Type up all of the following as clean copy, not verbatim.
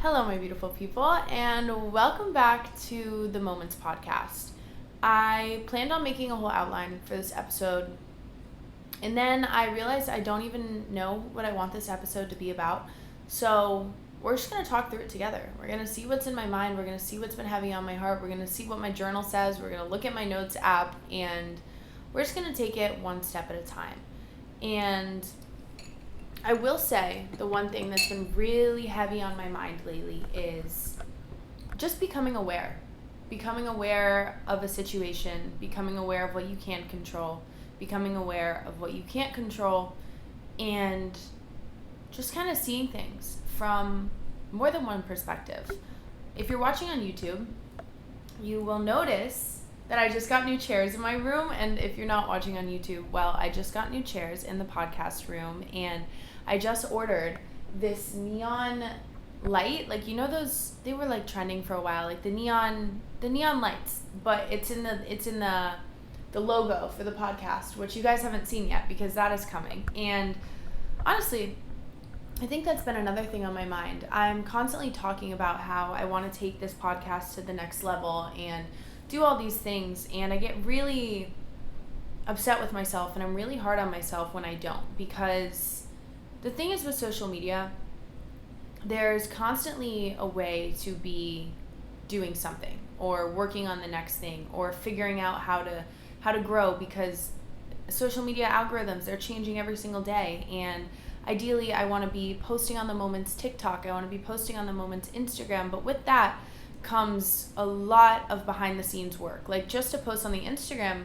Hello, my beautiful people, and welcome back to the Moments podcast. I planned on making a whole outline for this episode, and then I realized I don't even know what I want this episode to be about. So we're just going to talk through it together. We're going to see what's in my mind. We're going to see what's been heavy on my heart. We're going to see what my journal says. We're going to look at my notes app, and we're just going to take it one step at a time. And I will say the one thing that's been really heavy on my mind lately is just becoming aware of a situation, becoming aware of what you can control, becoming aware of what you can't control, and just kind of seeing things from more than one perspective. If you're watching on YouTube, you will notice that I just got new chairs in my room, and if you're not watching on YouTube, well, I just got new chairs in the podcast room, and I just ordered this neon light, like, you know those, they were like trending for a while, like the neon lights, but it's in the logo for the podcast, which you guys haven't seen yet because that is coming. And honestly, I think that's been another thing on my mind. I'm constantly talking about how I want to take this podcast to the next level and do all these things, and I get really upset with myself, and I'm really hard on myself when I don't, because the thing is with social media, there's constantly a way to be doing something or working on the next thing or figuring out how to grow, because social media algorithms, they're changing every single day. And ideally, I want to be posting on the Moments TikTok. I want to be posting on the Moments Instagram. But with that comes a lot of behind the scenes work. Like, just to post on the Instagram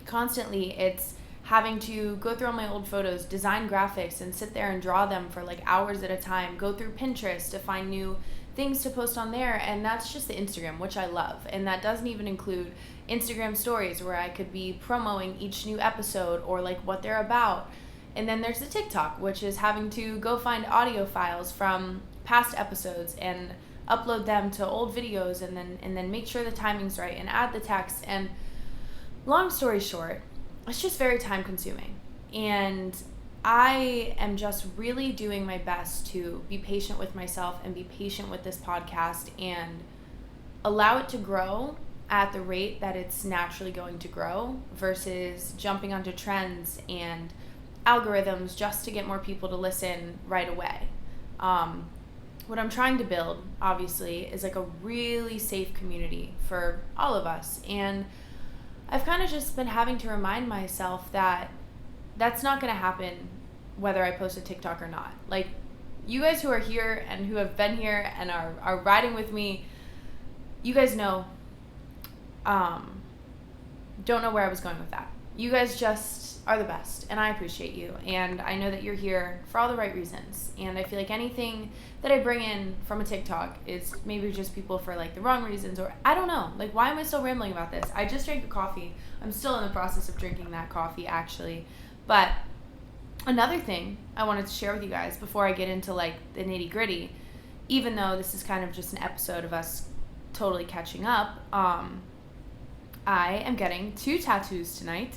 constantly, it's having to go through all my old photos, design graphics, and sit there and draw them for like hours at a time, go through Pinterest to find new things to post on there. And that's just the Instagram, which I love. And that doesn't even include Instagram stories, where I could be promoting each new episode or like what they're about. And then there's the TikTok, which is having to go find audio files from past episodes and upload them to old videos, and then make sure the timing's right and add the text. And long story short, it's just very time consuming. And I am just really doing my best to be patient with myself and be patient with this podcast and allow it to grow at the rate that it's naturally going to grow, versus jumping onto trends and algorithms just to get more people to listen right away. What I'm trying to build, obviously, is like a really safe community for all of us. And I've kind of just been having to remind myself that that's not going to happen whether I post a TikTok or not. Like, you guys who are here and who have been here and are riding with me, you guys know, don't know where I was going with that. You guys just are the best, and I appreciate you. And I know that you're here for all the right reasons. And I feel like anything that I bring in from a TikTok is maybe just people for like the wrong reasons, or I don't know. Like, why am I still rambling about this? I just drank a coffee. I'm still in the process of drinking that coffee, actually. But another thing I wanted to share with you guys before I get into like the nitty gritty, even though this is kind of just an episode of us totally catching up, I am getting 2 tattoos tonight.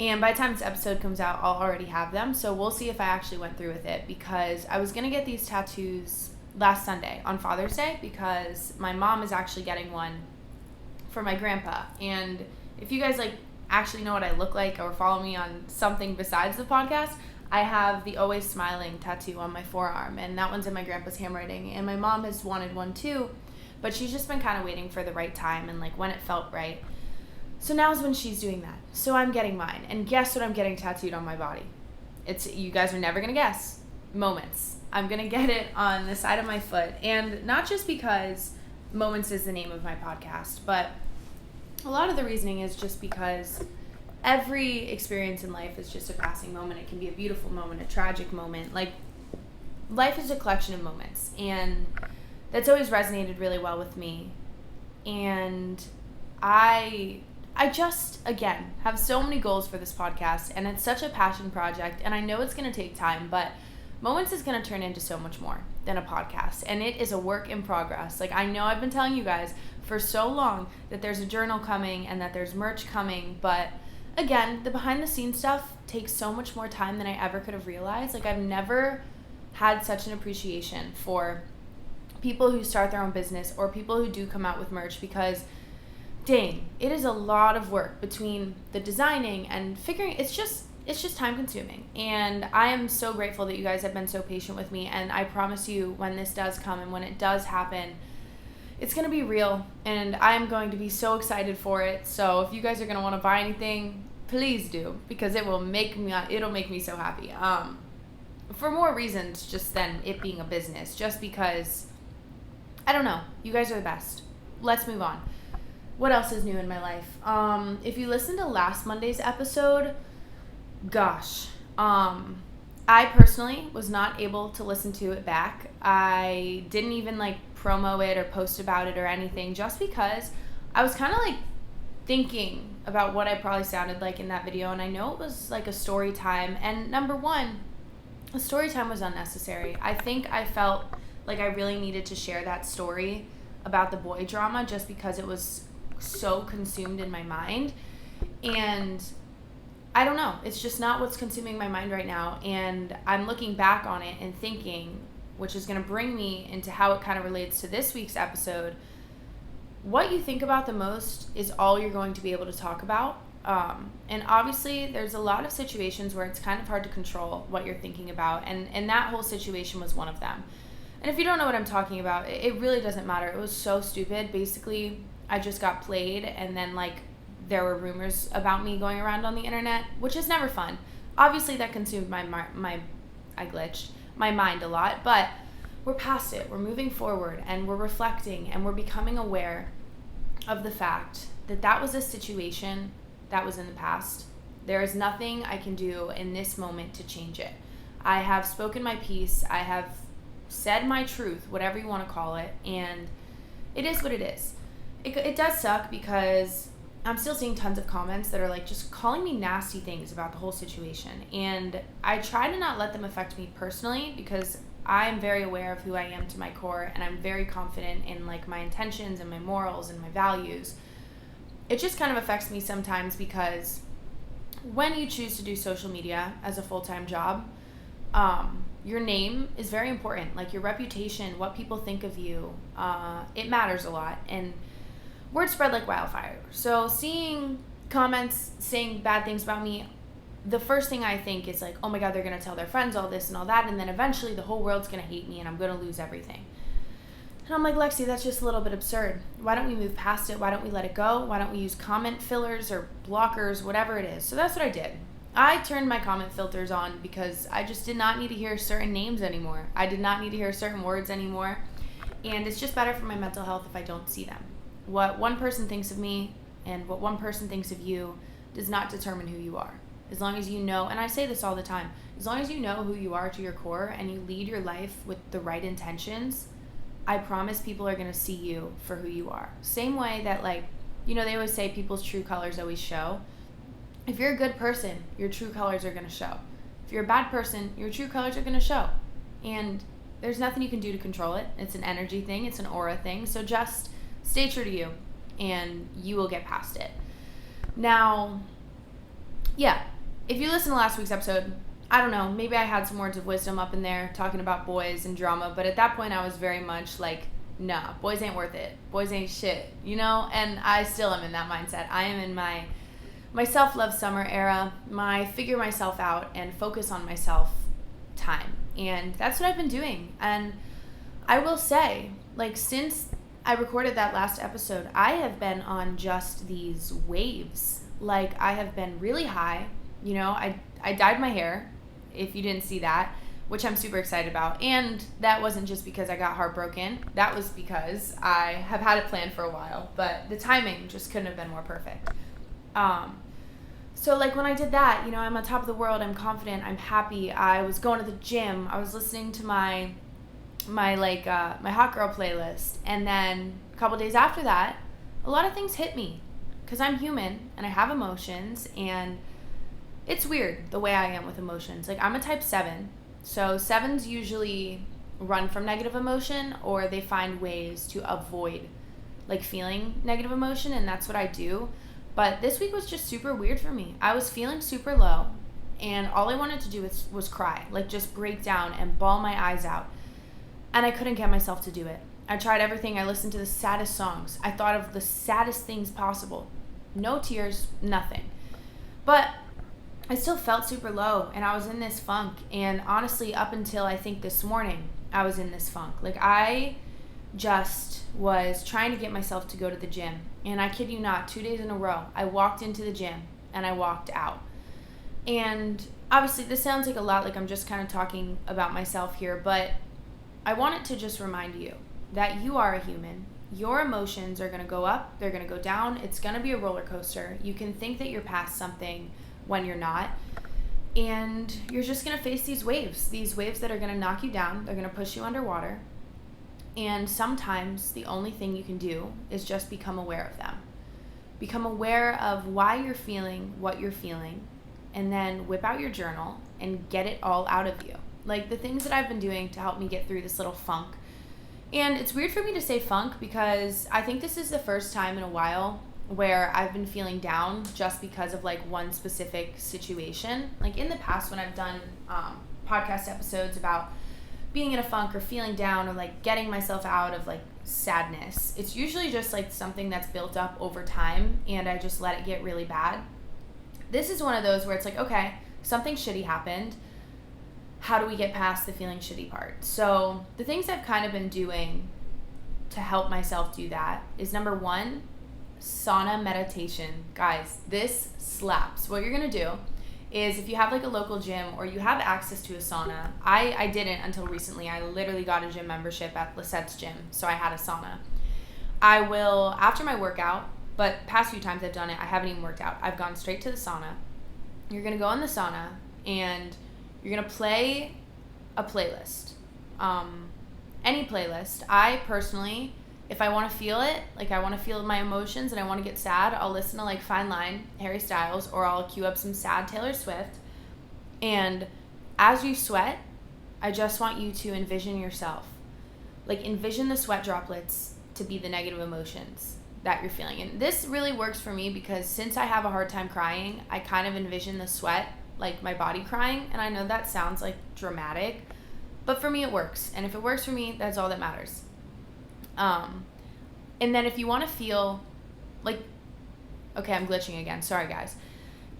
And by the time this episode comes out, I'll already have them. So we'll see if I actually went through with it, because I was going to get these tattoos last Sunday on Father's Day, because my mom is actually getting one for my grandpa. And if you guys like actually know what I look like or follow me on something besides the podcast, I have the Always Smiling tattoo on my forearm, and that one's in my grandpa's handwriting. And my mom has wanted one too, but she's just been kind of waiting for the right time and like when it felt right. So now's when she's doing that. So I'm getting mine. And guess what I'm getting tattooed on my body? You guys are never going to guess. Moments. I'm going to get it on the side of my foot. And not just because Moments is the name of my podcast, but a lot of the reasoning is just because every experience in life is just a passing moment. It can be a beautiful moment, a tragic moment. Like, life is a collection of moments. And that's always resonated really well with me. And I just, again, have so many goals for this podcast, and it's such a passion project, and I know it's going to take time, but Moments is going to turn into so much more than a podcast, and it is a work in progress. Like, I know I've been telling you guys for so long that there's a journal coming and that there's merch coming, but again, the behind the scenes stuff takes so much more time than I ever could have realized. Like, I've never had such an appreciation for people who start their own business or people who do come out with merch, because dang, it is a lot of work between the designing and figuring. It's just time consuming. And I am so grateful that you guys have been so patient with me. And I promise you, when this does come and when it does happen, it's going to be real. And I'm going to be so excited for it. So if you guys are going to want to buy anything, please do, because it'll make me so happy. For more reasons just than it being a business, just because, I don't know, you guys are the best. Let's move on. What else is new in my life? If you listened to last Monday's episode, gosh, I personally was not able to listen to it back. I didn't even promo it or post about it or anything, just because I was kind of thinking about what I probably sounded like in that video. And I know it was a story time. And number one, the story time was unnecessary. I think I felt like I really needed to share that story about the boy drama just because it was so consumed in my mind. And I don't know, it's just not what's consuming my mind right now. And I'm looking back on it and thinking, which is going to bring me into how it kind of relates to this week's episode. What you think about the most is all you're going to be able to talk about. And obviously there's a lot of situations where it's kind of hard to control what you're thinking about. And that whole situation was one of them. And if you don't know what I'm talking about, it really doesn't matter. It was so stupid. Basically, I just got played, and then there were rumors about me going around on the internet, which is never fun. Obviously that consumed my mind a lot, but we're past it. We're moving forward, and we're reflecting, and we're becoming aware of the fact that that was a situation that was in the past. There is nothing I can do in this moment to change it. I have spoken my piece. I have said my truth, whatever you want to call it, and it is what it is. It does suck because I'm still seeing tons of comments that are just calling me nasty things about the whole situation. And I try to not let them affect me personally, because I am very aware of who I am to my core, and I'm very confident in my intentions and my morals and my values. It just kind of affects me sometimes because when you choose to do social media as a full-time job, your name is very important. Your reputation, what people think of you, it matters a lot. And words spread like wildfire. So seeing comments saying bad things about me, the first thing I think is oh my God, they're going to tell their friends all this and all that. And then eventually the whole world's going to hate me and I'm going to lose everything. And I'm like, Lexi, that's just a little bit absurd. Why don't we move past it? Why don't we let it go? Why don't we use comment fillers or blockers, whatever it is? So that's what I did. I turned my comment filters on because I just did not need to hear certain names anymore. I did not need to hear certain words anymore. And it's just better for my mental health if I don't see them. What one person thinks of me and what one person thinks of you does not determine who you are. As long as you know, and I say this all the time, as long as you know who you are to your core and you lead your life with the right intentions, I promise people are going to see you for who you are. Same way that they always say people's true colors always show. If you're a good person, your true colors are going to show. If you're a bad person, your true colors are going to show. And there's nothing you can do to control it. It's an energy thing. It's an aura thing. So just stay true to you and you will get past it. Now, yeah, if you listen to last week's episode, I don't know, maybe I had some words of wisdom up in there talking about boys and drama, but at that point I was very much nah, boys ain't worth it. Boys ain't shit, And I still am in that mindset. I am in my self-love summer era, my figure myself out and focus on myself time. And that's what I've been doing. And I will say, since I recorded that last episode, I have been on just these waves. I have been really high. I dyed my hair, if you didn't see that, which I'm super excited about. And that wasn't just because I got heartbroken. That was because I have had it planned for a while. But the timing just couldn't have been more perfect. So when I did that, I'm on top of the world. I'm confident. I'm happy. I was going to the gym. I was listening to my hot girl playlist. And then a couple days after that, a lot of things hit me because I'm human and I have emotions, and it's weird the way I am with emotions. I'm a type 7. So 7s usually run from negative emotion, or they find ways to avoid feeling negative emotion. And that's what I do. But this week was just super weird for me. I was feeling super low, and all I wanted to do was cry, just break down and bawl my eyes out. And I couldn't get myself to do it. I tried everything. I listened to the saddest songs. I thought of the saddest things possible. No tears, nothing. But I still felt super low, and I was in this funk. And honestly, up until I think this morning, I was in this funk. Like, I just was trying to get myself to go to the gym. And I kid you not, 2 days in a row, I walked into the gym and I walked out. And obviously, this sounds like a lot like I'm just kind of talking about myself here, but I wanted to just remind you that you are a human. Your emotions are going to go up, they're going to go down. It's going to be a roller coaster. You can think that you're past something when you're not. And you're just going to face these waves that are going to knock you down. They're going to push you underwater. And sometimes the only thing you can do is just become aware of them. Become aware of why you're feeling what you're feeling, and then whip out your journal and get it all out of you. Like the things that I've been doing to help me get through this little funk. And it's weird for me to say funk because I think this is the first time in a while where I've been feeling down just because of like one specific situation. Like in the past when I've done podcast episodes about being in a funk or feeling down or like getting myself out of like sadness, it's usually just like something that's built up over time and I just let it get really bad. This is one of those where it's like, okay, something shitty happened. How do we get past the feeling shitty part? So the things I've kind of been doing to help myself do that is number one, sauna meditation. Guys, this slaps. What you're going to do is if you have like a local gym or you have access to a sauna, I didn't until recently. I literally got a gym membership at Lisette's gym, so I had a sauna. I will, after my workout, but past few times I've done it, I haven't even worked out. I've gone straight to the sauna. You're going to go in the sauna and you're going to play a playlist. Any playlist. I personally, if I want to feel it, like I want to feel my emotions and I want to get sad, I'll listen to like Fine Line, Harry Styles, or I'll cue up some sad Taylor Swift. And as you sweat, I just want you to envision yourself. Like envision the sweat droplets to be the negative emotions that you're feeling. And this really works for me because since I have a hard time crying, I kind of envision the sweat, like my body crying. And I know that sounds like dramatic, but for me it works. And if it works for me, that's all that matters. And then if you want to feel like, okay, I'm glitching again. Sorry guys.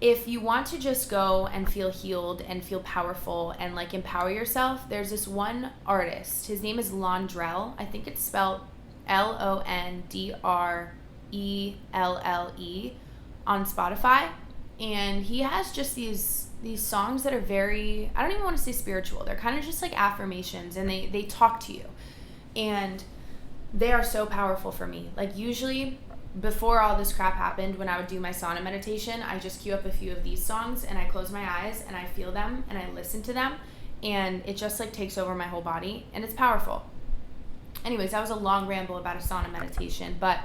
If you want to just go and feel healed and feel powerful and like empower yourself, there's this one artist. His name is Londrelle. I think it's spelled Londrelle on Spotify. And he has just these songs that are very, I don't even want to say spiritual. They're kind of just like affirmations and they talk to you. And they are so powerful for me. Like usually before all this crap happened, when I would do my sauna meditation, I just cue up a few of these songs and I close my eyes and I feel them and I listen to them and it just like takes over my whole body and it's powerful. Anyways, that was a long ramble about a sauna meditation, but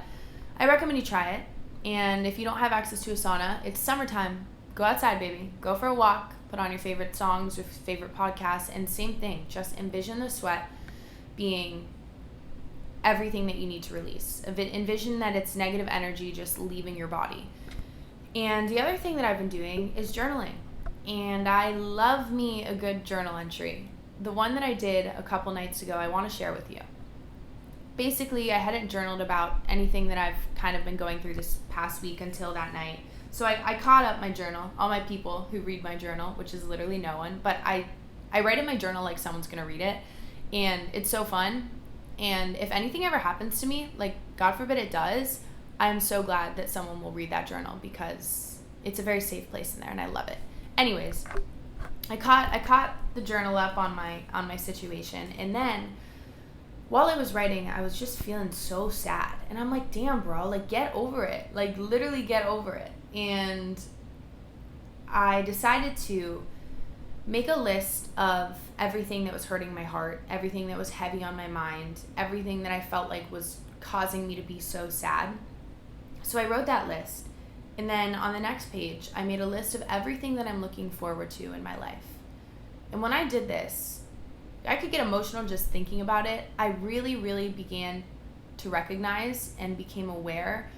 I recommend you try it. And if you don't have access to a sauna, it's summertime. Go outside, baby. Go for a walk. Put on your favorite songs or favorite podcasts and same thing. Just envision the sweat being everything that you need to release. Envision that it's negative energy just leaving your body. And the other thing that I've been doing is journaling. And I love me a good journal entry. The one that I did a couple nights ago, I want to share with you. Basically, I hadn't journaled about anything that I've kind of been going through this past week until that night. So I caught up my journal, all my people who read my journal, which is literally no one, but I write in my journal like someone's going to read it. And it's so fun. And if anything ever happens to me, like God forbid it does, I'm so glad that someone will read that journal because it's a very safe place in there and I love it. Anyways, I caught the journal up on my situation, and then while I was writing, I was just feeling so sad. And I'm like, damn, bro, like get over it. Like literally get over it. And I decided to make a list of everything that was hurting my heart, everything that was heavy on my mind, everything that I felt like was causing me to be so sad. So I wrote that list. And then on the next page, I made a list of everything that I'm looking forward to in my life. And when I did this, I could get emotional just thinking about it. I really, really began to recognize and became aware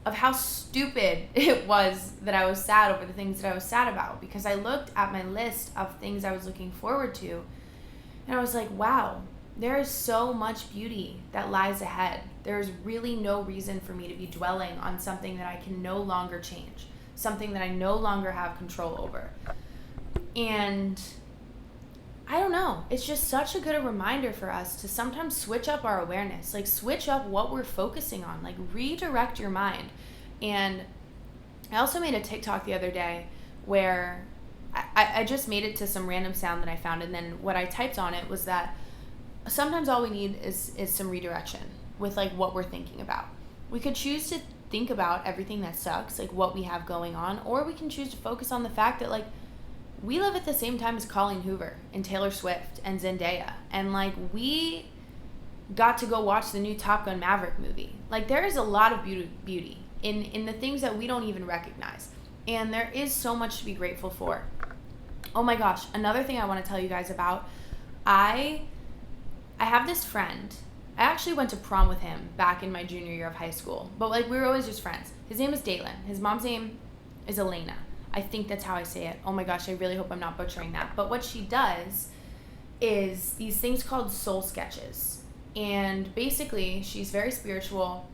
of how stupid it was that I was sad over the things that I was sad about, because I looked at my list of things I was looking forward to and I was like, wow, there is so much beauty that lies ahead. There's really no reason for me to be dwelling on something that I can no longer change, something that I no longer have control over. And I don't know, it's just such a good reminder for us to sometimes switch up our awareness, like switch up what we're focusing on, like redirect your mind. And I also made a TikTok the other day where I just made it to some random sound that I found, and then what I typed on it was that sometimes all we need is some redirection with like what we're thinking about. We could choose to think about everything that sucks, like what we have going on, or we can choose to focus on the fact that like we live at the same time as Colleen Hoover and Taylor Swift and Zendaya, and like we got to go watch the new Top Gun Maverick movie. Like there is a lot of beauty in the things that we don't even recognize, and there is so much to be grateful for. Oh my gosh, another thing I want to tell you guys about, I have this friend. I actually went to prom with him back in my junior year of high school, but like we were always just friends. His name is Dalen. His mom's name is Elena. I think that's how I say it. Oh my gosh, I really hope I'm not butchering that. But what she does is these things called soul sketches. And basically, she's very spiritual.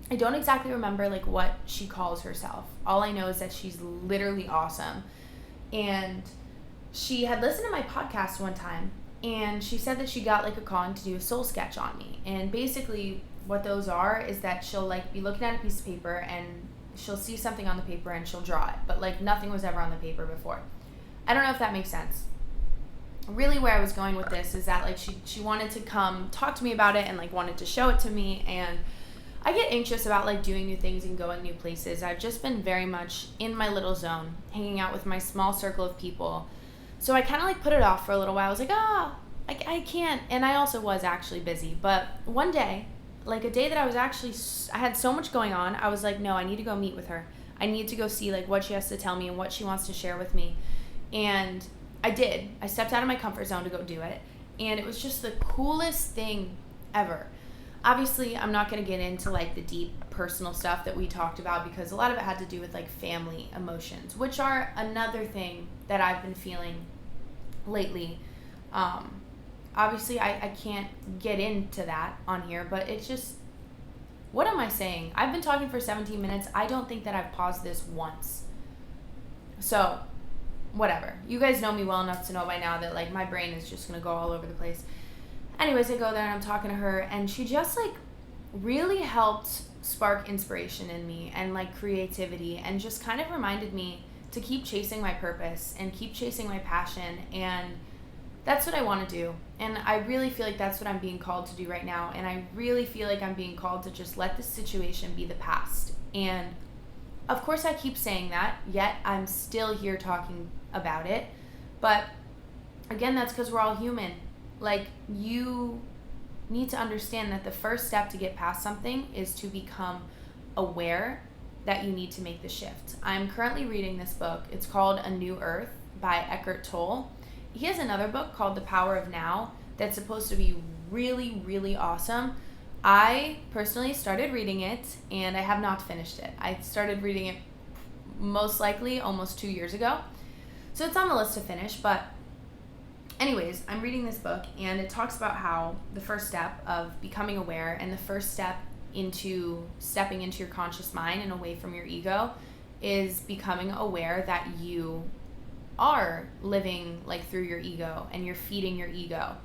I don't exactly remember like what she calls herself. All I know is that she's literally awesome. And she had listened to my podcast one time, and she said that she got like a calling to do a soul sketch on me. And basically what those are is that she'll like be looking at a piece of paper and she'll see something on the paper and she'll draw it, but like nothing was ever on the paper before. I don't know if that makes sense. Really where I was going with this is that like she wanted to come talk to me about it and like wanted to show it to me, and I get anxious about like doing new things and going new places. I've just been very much in my little zone, hanging out with my small circle of people. So I kind of like put it off for a little while. I was like, I can't. And I also was actually busy. But one day, like a day that I had so much going on, I was like, no, I need to go meet with her. I need to go see like what she has to tell me and what she wants to share with me. And I did. I stepped out of my comfort zone to go do it. And it was just the coolest thing ever. Obviously, I'm not going to get into like the deep personal stuff that we talked about because a lot of it had to do with like family emotions, which are another thing that I've been feeling lately. Obviously, I can't get into that on here, but it's just, what am I saying? I've been talking for 17 minutes. I don't think that I've paused this once. So, whatever. You guys know me well enough to know by now that like my brain is just going to go all over the place. Anyways, I go there and I'm talking to her, and she just like really helped spark inspiration in me and like creativity, and just kind of reminded me to keep chasing my purpose and keep chasing my passion. And that's what I want to do. And I really feel like that's what I'm being called to do right now. And I really feel like I'm being called to just let this situation be the past. And of course I keep saying that, yet I'm still here talking about it. But again, that's because we're all human. Like, you need to understand that the first step to get past something is to become aware that you need to make the shift. I'm currently reading this book. It's called A New Earth by Eckhart Tolle. He has another book called The Power of Now that's supposed to be really, really awesome. I personally started reading it, and I have not finished it. I started reading it most likely almost 2 years ago. So it's on the list to finish, but anyways, I'm reading this book, and it talks about how the first step of becoming aware and the first step into stepping into your conscious mind and away from your ego is becoming aware that you are living like through your ego and you're feeding your ego.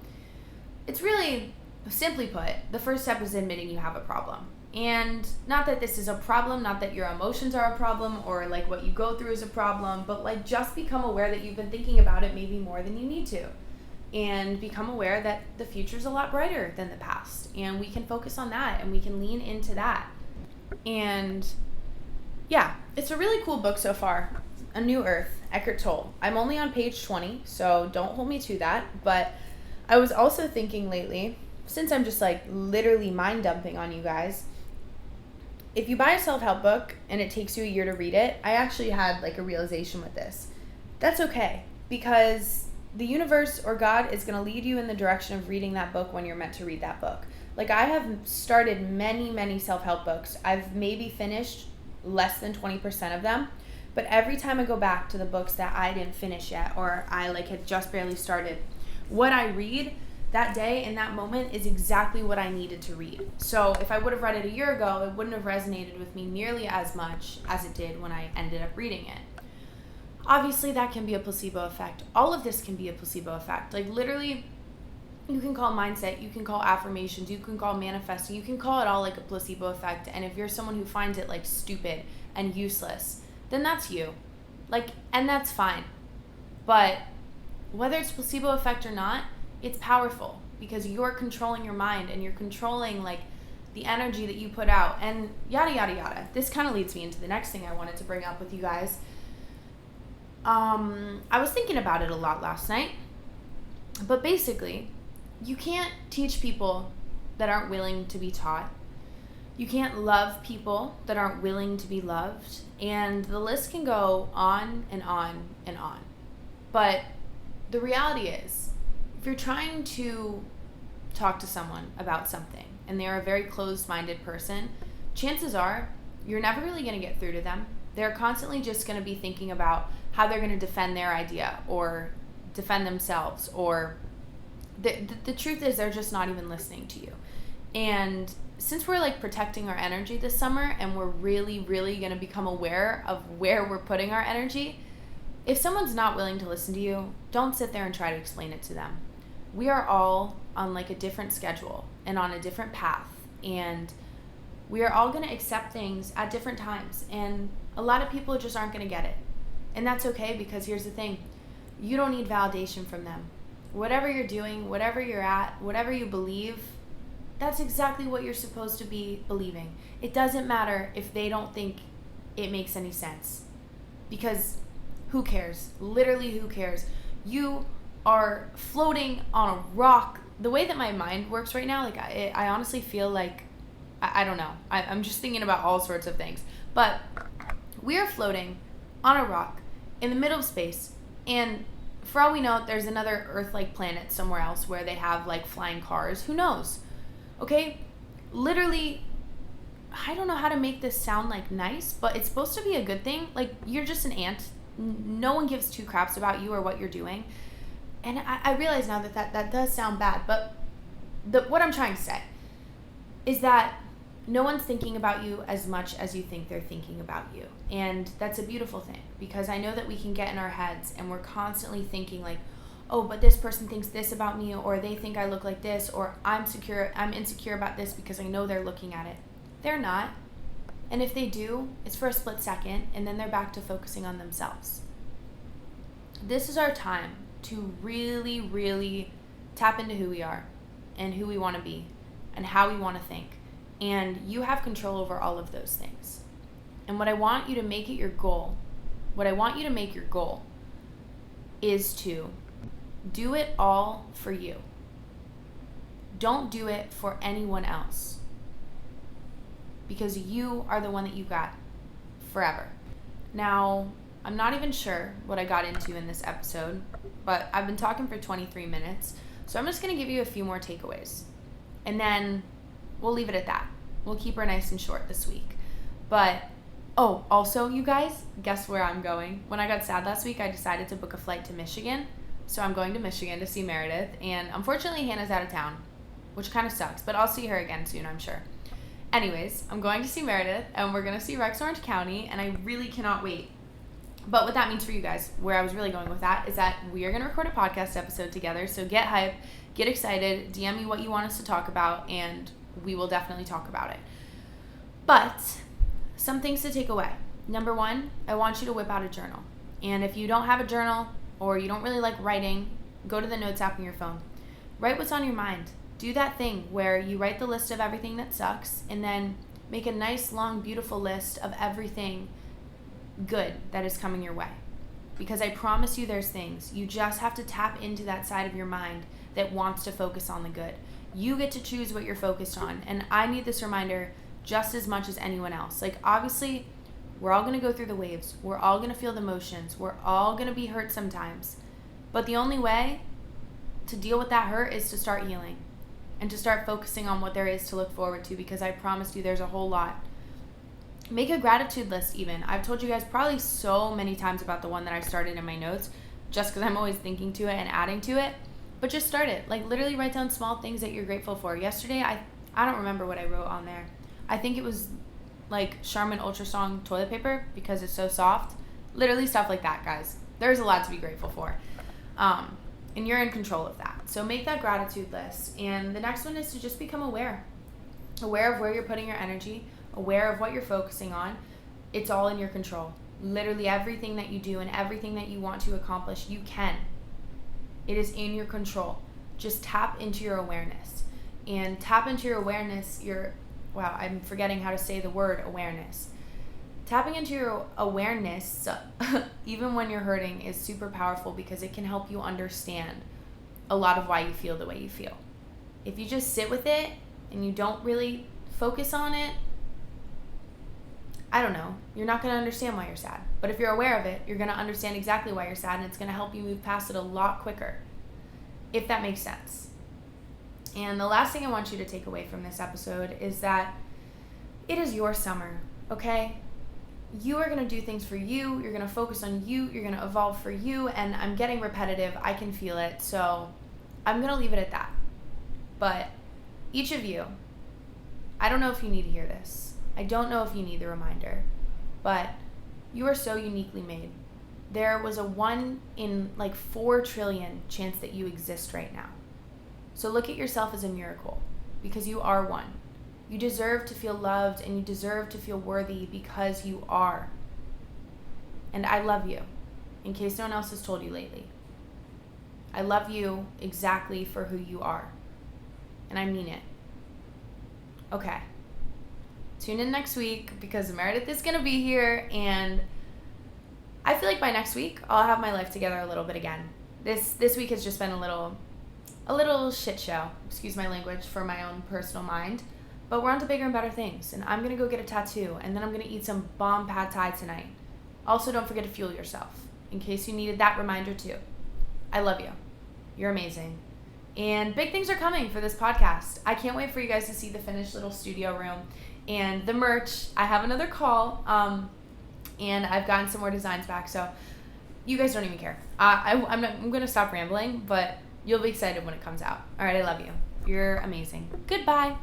It's really, simply put, the first step is admitting you have a problem. And not that this is a problem, not that your emotions are a problem or like what you go through is a problem, but like just become aware that you've been thinking about it maybe more than you need to. And become aware that the future's a lot brighter than the past. And we can focus on that and we can lean into that. And yeah, it's a really cool book so far. A New Earth, Eckhart Tolle. I'm only on page 20, so don't hold me to that. But I was also thinking lately, since I'm just like literally mind dumping on you guys, if you buy a self-help book and it takes you a year to read it, I actually had like a realization with this. That's okay, because the universe or God is going to lead you in the direction of reading that book when you're meant to read that book. Like, I have started many, many self-help books. I've maybe finished less than 20% of them. But every time I go back to the books that I didn't finish yet, or I like had just barely started, what I read that day and that moment is exactly what I needed to read. So if I would have read it a year ago, it wouldn't have resonated with me nearly as much as it did when I ended up reading it. Obviously, that can be a placebo effect. All of this can be a placebo effect. Like literally, you can call mindset, you can call affirmations, you can call manifesting, you can call it all like a placebo effect. And if you're someone who finds it like stupid and useless, then that's you. Like, and that's fine. But whether it's placebo effect or not, it's powerful because you're controlling your mind and you're controlling like the energy that you put out and yada, yada, yada. This kind of leads me into the next thing I wanted to bring up with you guys. I was thinking about it a lot last night, but basically you can't teach people that aren't willing to be taught. You can't love people that aren't willing to be loved. And the list can go on and on and on. But the reality is, if you're trying to talk to someone about something and they're a very closed-minded person, chances are you're never really going to get through to them. They're constantly just going to be thinking about how they're going to defend their idea or defend themselves, or the truth is they're just not even listening to you. And since we're like protecting our energy this summer and we're really, really going to become aware of where we're putting our energy, if someone's not willing to listen to you, don't sit there and try to explain it to them. We are all on like a different schedule and on a different path, and we are all going to accept things at different times, and a lot of people just aren't going to get it. And that's okay, because here's the thing. You don't need validation from them. Whatever you're doing, whatever you're at, whatever you believe, that's exactly what you're supposed to be believing. It doesn't matter if they don't think it makes any sense, because who cares? Literally, who cares? You are floating on a rock. The way that my mind works right now, like I honestly feel like, I don't know. I'm just thinking about all sorts of things. But we are floating on a rock in the middle of space. And for all we know, there's another Earth-like planet somewhere else where they have like flying cars. Who knows? Okay? Literally, I don't know how to make this sound like nice, but it's supposed to be a good thing. Like, you're just an ant. No one gives two craps about you or what you're doing. And I realize now that does sound bad, but what I'm trying to say is that no one's thinking about you as much as you think they're thinking about you. And that's a beautiful thing, because I know that we can get in our heads and we're constantly thinking like, oh, but this person thinks this about me, or they think I look like this, or I'm insecure about this because I know they're looking at it. They're not. And if they do, it's for a split second, and then they're back to focusing on themselves. This is our time to really, really tap into who we are and who we want to be and how we want to think. And you have control over all of those things. And what I want you to make it your goal, is to do it all for you. Don't do it for anyone else, because you are the one that you got forever. Now, I'm not even sure what I got into in this episode, but I've been talking for 23 minutes, so I'm just going to give you a few more takeaways. And then we'll leave it at that. We'll keep her nice and short this week. But, oh, also, you guys, guess where I'm going? When I got sad last week, I decided to book a flight to Michigan. So I'm going to Michigan to see Meredith. And unfortunately, Hannah's out of town, which kind of sucks. But I'll see her again soon, I'm sure. Anyways, I'm going to see Meredith, and we're going to see Rex Orange County, and I really cannot wait. But what that means for you guys, where I was really going with that, is that we are going to record a podcast episode together. So get hyped, get excited, DM me what you want us to talk about, and we will definitely talk about it. But some things to take away. Number one, I want you to whip out a journal. And if you don't have a journal, or you don't really like writing, go to the notes app on your phone. Write what's on your mind. Do that thing where you write the list of everything that sucks, and then make a nice, long, beautiful list of everything good that is coming your way. Because I promise you there's things. You just have to tap into that side of your mind that wants to focus on the good. You get to choose what you're focused on. And I need this reminder just as much as anyone else. Like, obviously, we're all going to go through the waves. We're all going to feel the emotions. We're all going to be hurt sometimes. But the only way to deal with that hurt is to start healing and to start focusing on what there is to look forward to, because I promise you there's a whole lot. Make a gratitude list even. I've told you guys probably so many times about the one that I started in my notes, just because I'm always thinking to it and adding to it. But just start it. Like, literally write down small things that you're grateful for. Yesterday, I don't remember what I wrote on there. I think it was like Charmin Ultra Strong toilet paper because it's so soft. Literally stuff like that, guys. There's a lot to be grateful for. And you're in control of that. So make that gratitude list. And the next one is to just become aware. Aware of where you're putting your energy, aware of what you're focusing on. It's all in your control. Literally everything that you do and everything that you want to accomplish, you can. It is in your control. Just tap into your awareness. And tap into your awareness, wow, I'm forgetting how to say the word awareness. Tapping into your awareness, even when you're hurting, is super powerful because it can help you understand a lot of why you feel the way you feel. If you just sit with it and you don't really focus on it, I don't know, you're not going to understand why you're sad. But if you're aware of it, you're going to understand exactly why you're sad, and it's going to help you move past it a lot quicker, if that makes sense. And the last thing I want you to take away from this episode is that it is your summer, okay? You are going to do things for you. You're going to focus on you. You're going to evolve for you. And I'm getting repetitive. I can feel it. So I'm going to leave it at that. But each of you, I don't know if you need to hear this. I don't know if you need the reminder. But you are so uniquely made. There was a 1 in 4 trillion chance that you exist right now. So look at yourself as a miracle because you are one. You deserve to feel loved and you deserve to feel worthy because you are. And I love you, in case no one else has told you lately. I love you exactly for who you are. And I mean it. Okay. Tune in next week because Meredith is going to be here, and I feel like by next week I'll have my life together a little bit again. This week has just been a little shit show, excuse my language, for my own personal mind. But we're on to bigger and better things, and I'm going to go get a tattoo, and then I'm going to eat some bomb pad thai tonight. Also, don't forget to fuel yourself, in case you needed that reminder too. I love you. You're amazing. And big things are coming for this podcast. I can't wait for you guys to see the finished little studio room and the merch. I have another call, and I've gotten some more designs back, so you guys don't even care. I'm going to stop rambling, but you'll be excited when it comes out. All right, I love you. You're amazing. Goodbye.